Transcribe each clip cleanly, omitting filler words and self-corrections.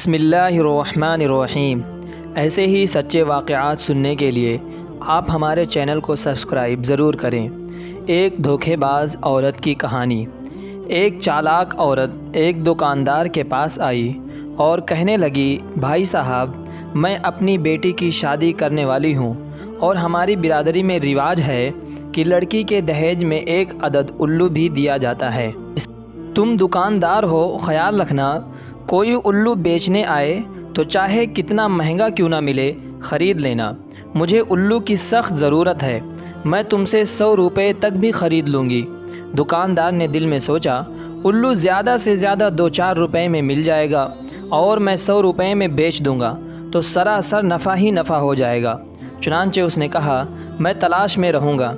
बिस्मिल्लाहिर्रहमानिर्रहीम। ऐसे ही सच्चे वाक़यात सुनने के लिए आप हमारे चैनल को सब्सक्राइब ज़रूर करें। एक धोखेबाज औरत की कहानी। एक चालाक औरत एक दुकानदार के पास आई और कहने लगी, भाई साहब, मैं अपनी बेटी की शादी करने वाली हूँ और हमारी बिरादरी में रिवाज है कि लड़की के दहेज में एक अदद उल्लू भी दिया जाता है। तुम दुकानदार हो, ख्याल रखना, कोई उल्लू बेचने आए तो चाहे कितना महंगा क्यों ना मिले, ख़रीद लेना। मुझे उल्लू की सख्त ज़रूरत है, मैं तुमसे 100 रुपये तक भी ख़रीद लूँगी। दुकानदार ने दिल में सोचा, उल्लू ज़्यादा से ज़्यादा 2-4 रुपये में मिल जाएगा और मैं 100 रुपये में बेच दूँगा तो सरासर नफ़ा ही नफ़ा हो जाएगा। चुनांचे उसने कहा, मैं तलाश में रहूँगा।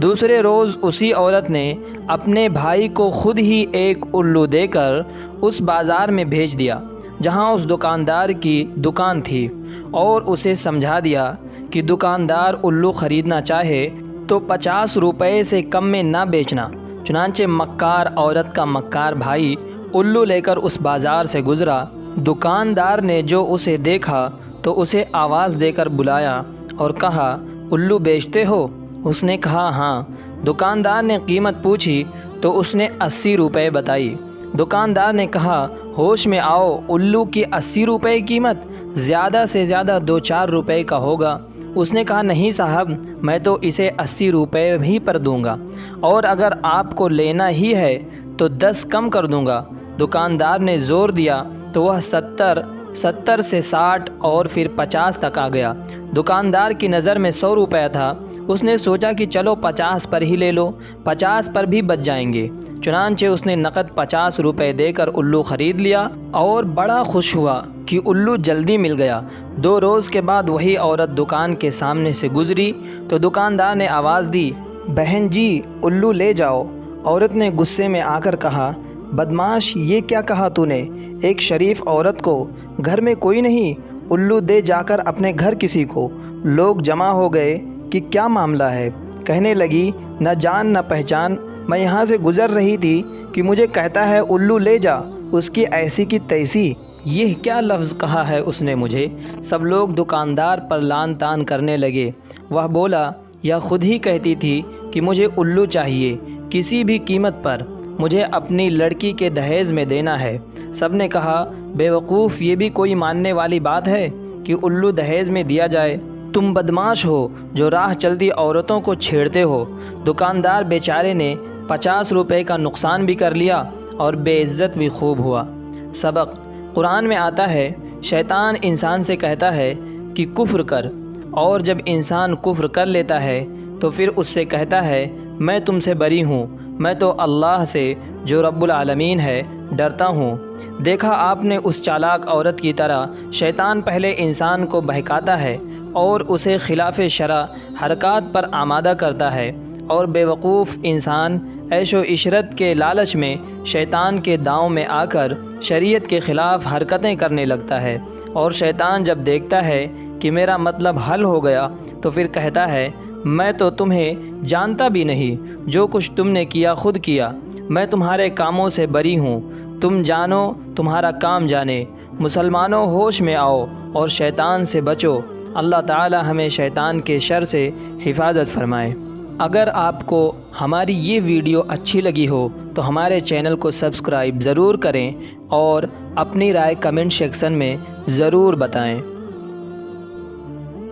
दूसरे रोज़ उसी औरत ने अपने भाई को खुद ही एक उल्लू देकर उस बाज़ार में भेज दिया जहां उस दुकानदार की दुकान थी और उसे समझा दिया कि दुकानदार उल्लू ख़रीदना चाहे तो 50 रुपये से कम में ना बेचना। चुनांचे मक्कार औरत का मक्कार भाई उल्लू लेकर उस बाज़ार से गुज़रा। दुकानदार ने जो उसे देखा तो उसे आवाज़ देकर बुलाया और कहा, उल्लू बेचते हो? उसने कहा, हाँ। दुकानदार ने कीमत पूछी तो उसने 80 रुपये बताई। दुकानदार ने कहा, होश में आओ, उल्लू की 80 रुपये कीमत, ज़्यादा से ज़्यादा 2-4 रुपये का होगा। उसने कहा, नहीं साहब, मैं तो इसे 80 रुपये ही पर दूंगा और अगर आपको लेना ही है तो 10 कम कर दूंगा। दुकानदार ने ज़ोर दिया तो वह 70 से 60 और फिर 50 तक आ गया। दुकानदार की नज़र में 100 रुपया था। उसने सोचा कि चलो 50 पर ही ले लो, 50 पर भी बच जाएंगे। चुनांचे उसने नकद 50 रुपये देकर उल्लू ख़रीद लिया और बड़ा खुश हुआ कि उल्लू जल्दी मिल गया। 2 रोज़ के बाद वही औरत दुकान के सामने से गुज़री तो दुकानदार ने आवाज़ दी, बहन जी, उल्लू ले जाओ। औरत ने गुस्से में आकर कहा, बदमाश, ये क्या कहा तूने? एक शरीफ औरत को घर में कोई नहीं, उल्लू दे जाकर अपने घर किसी को। लोग जमा हो गए कि क्या मामला है। कहने लगी, न जान न पहचान, मैं यहाँ से गुज़र रही थी कि मुझे कहता है उल्लू ले जा, उसकी ऐसी की तैसी। ये क्या लफ्ज़ कहा है उसने मुझे। सब लोग दुकानदार पर लान तान करने लगे। वह बोला, यह खुद ही कहती थी कि मुझे उल्लू चाहिए, किसी भी कीमत पर मुझे अपनी लड़की के दहेज में देना है। सब ने कहा, बेवकूफ़, ये भी कोई मानने वाली बात है कि उल्लू दहेज में दिया जाए? तुम बदमाश हो जो राह चलती औरतों को छेड़ते हो। दुकानदार बेचारे ने 50 रुपये का नुकसान भी कर लिया और बेइज्जत भी खूब हुआ। सबक कुरान में आता है, शैतान इंसान से कहता है कि कुफ्र कर, और जब इंसान कुफ्र कर लेता है तो फिर उससे कहता है, मैं तुमसे बरी हूँ, मैं तो अल्लाह से जो रब्बुल आलमीन है डरता हूँ। देखा आपने उस चालाक औरत की तरह शैतान पहले इंसान को बहकाता है और उसे खिलाफ शरा हरकत पर आमादा करता है और बेवकूफ़ इंसान ऐशो इशरत के लालच में शैतान के दांव में आकर शरीयत के ख़िलाफ़ हरकतें करने लगता है। और शैतान जब देखता है कि मेरा मतलब हल हो गया तो फिर कहता है, मैं तो तुम्हें जानता भी नहीं, जो कुछ तुमने किया खुद किया, मैं तुम्हारे कामों से बरी हूँ, तुम जानो तुम्हारा काम जाने। मुसलमानों, होश में आओ और शैतान से बचो। अल्लाह ताला हमें शैतान के शर से हिफाजत फरमाए। अगर आपको हमारी ये वीडियो अच्छी लगी हो तो हमारे चैनल को सब्सक्राइब ज़रूर करें और अपनी राय कमेंट सेक्शन में ज़रूर बताएं।